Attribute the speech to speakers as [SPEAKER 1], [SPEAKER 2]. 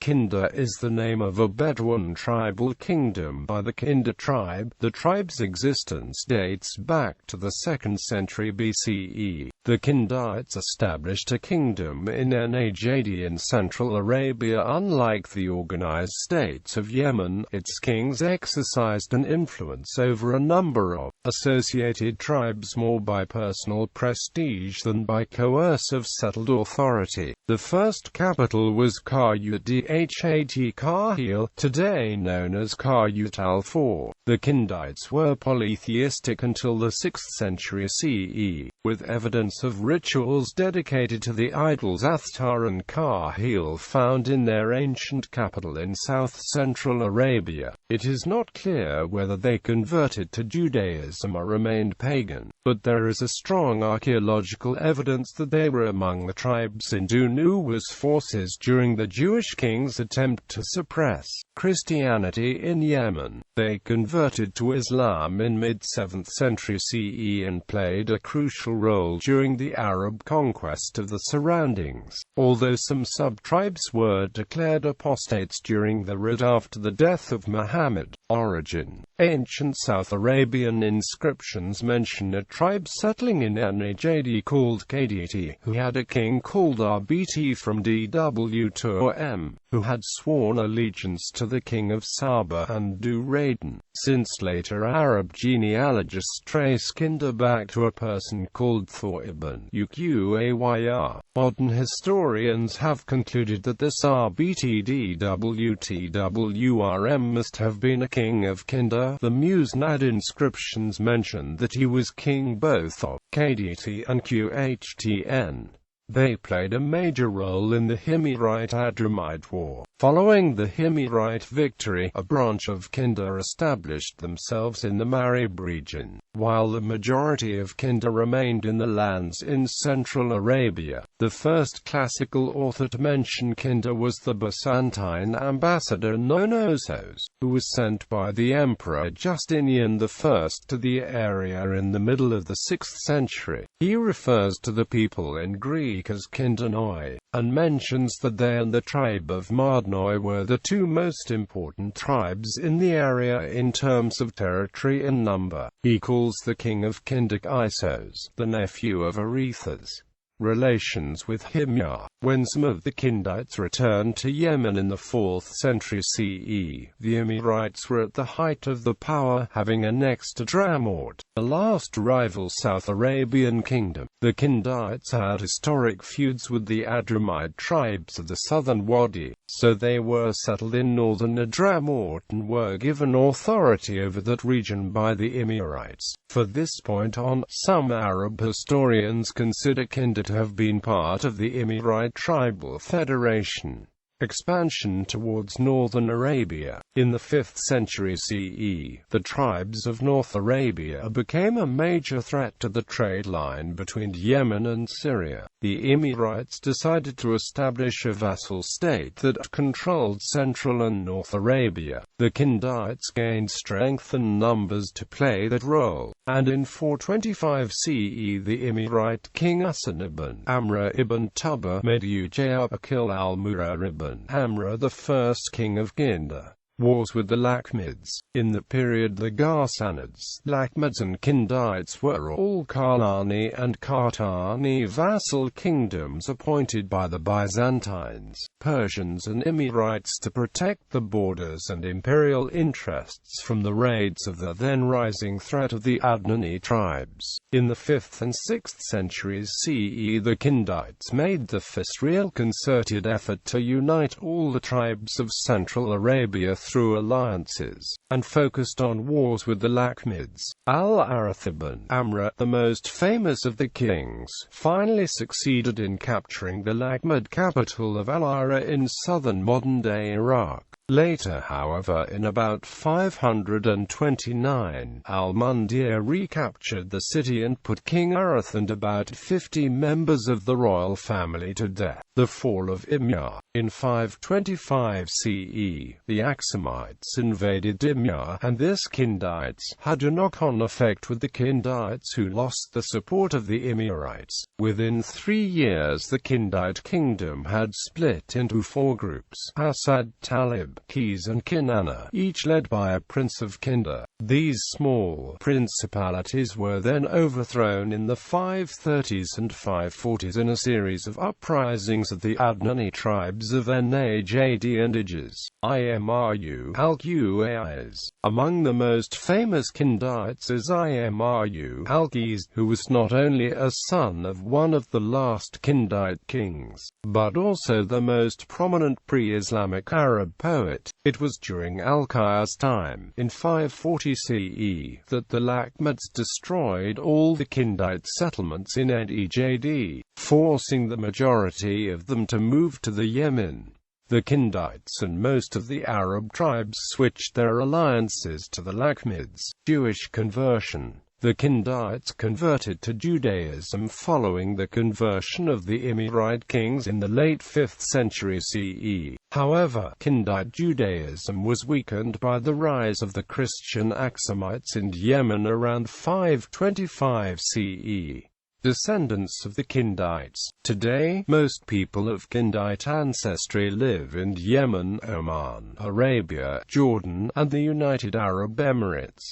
[SPEAKER 1] Kindah is the name of a Bedouin tribal kingdom by the Kindah tribe. The tribe's existence dates back to the 2nd century BCE. The Kindites established a kingdom in Najd in Central Arabia. Unlike the organized states of Yemen, its kings exercised an influence over a number of associated tribes more by personal prestige than by coercive settled authority. The first capital was Qaryat Dhāt Kāhil, today known as Qaryat al-Fāw. The Kindites were polytheistic until the 6th century CE, with evidence of rituals dedicated to the idols Athtar and Kāhil found in their ancient capital in south-central Arabia. It is not clear whether they converted to Judaism or remained pagan, but there is a strong archaeological evidence that they were among the tribes in Dhū Nuwās forces during the Jewish king's attempt to suppress Christianity in Yemen. They converted to Islam in mid-7th century CE and played a crucial role during the Arab conquest of the surroundings, although some sub-tribes were declared apostates during the Raid after the death of Muhammad. Origin. Ancient South Arabian inscriptions mention a tribe settling in Najd called Qaryat, who had a king called Rbt from Dw who had sworn allegiance to the king of Saba and Dhū. Since later Arab genealogists trace Kindah back to a person called Thor ibn Uqayr. Modern historians have concluded that this Rbt must have been a king of Kindah. The Najd inscriptions mention that he was king both of Qaryat and Qhtn. They played a major role in the Himyarite-Adramite War. Following the Himyarite victory, a branch of Kindah established themselves in the Marib region, while the majority of Kindah remained in the lands in Central Arabia. The first classical author to mention Kindah was the Byzantine ambassador Nonosos, who was sent by the Emperor Justinian I to the area in the middle of the 6th century. He refers to the people in Greek as Kindanoi, and mentions that they and the tribe of Mardnoi were the two most important tribes in the area in terms of territory and number. He calls the king of Kindah Isos, the nephew of Arethas. Relations with Himyar. When some of the Kindites returned to Yemen in the 4th century CE, the Himyarites were at the height of their power, having annexed Adramort, the last rival South Arabian kingdom. The Kindites had historic feuds with the Adramite tribes of the southern Wadi, so they were settled in northern Adramort and were given authority over that region by the Himyarites. From this point on, some Arab historians consider Kindah to have been part of the Himyarite tribal federation. Expansion towards northern Arabia. In the 5th century CE, the tribes of North Arabia became a major threat to the trade line between Yemen and Syria. The Himyarites decided to establish a vassal state that controlled Central and North Arabia. The Kindites gained strength and numbers to play that role, and in 425 CE the Himyarite king Hassan ibn Amr ibn Tuba made Ujayyah al-Murra ibn Amr the first king of Kindah. Wars with the Lakhmids. In the period the Ghassanids, Lakhmids and Kindites were all Kalani and Khatani vassal kingdoms appointed by the Byzantines, Persians and Himyarites to protect the borders and imperial interests from the raids of the then rising threat of the Adnani tribes. In the 5th and 6th centuries CE the Kindites made the first real concerted effort to unite all the tribes of Central Arabia through alliances, and focused on wars with the Lakhmids. Al-Arith ibn Amr, the most famous of the kings, finally succeeded in capturing the Lakhmid capital of Al-Ara in southern modern-day Iraq. Later, however, in about 529, al-Mundir recaptured the city and put King Arath and about 50 members of the royal family to death. The fall of Imyar. In 525 CE, the Axumites invaded Imyar, and this Kindites had a knock-on effect with the Kindites, who lost the support of the Imyarites. Within 3 years the Kindite kingdom had split into 4 groups: Asad, Talib, Keys and Kinana, each led by a prince of Kindah. These small principalities were then overthrown in the 530s and 540s in a series of uprisings of the Adnani tribes of Najd and Ijaz, Imru al-Qais. Among the most famous Kindites is Imru al-Qais, who was not only a son of one of the last Kindite kings, but also the most prominent pre-Islamic Arab poet. It was during al-Qais' time, in 540 CE, that the Lakhmids destroyed all the Kindite settlements in Najd, forcing the majority of them to move to the Yemen. The Kindites and most of the Arab tribes switched their alliances to the Lakhmids. Jewish conversion. The Kindites converted to Judaism following the conversion of the Immorite kings in the late 5th century CE. However, Kindite Judaism was weakened by the rise of the Christian Axumites in Yemen around 525 CE. Descendants of the Kindites. Today, most people of Kindite ancestry live in Yemen, Oman, Arabia, Jordan, and the United Arab Emirates.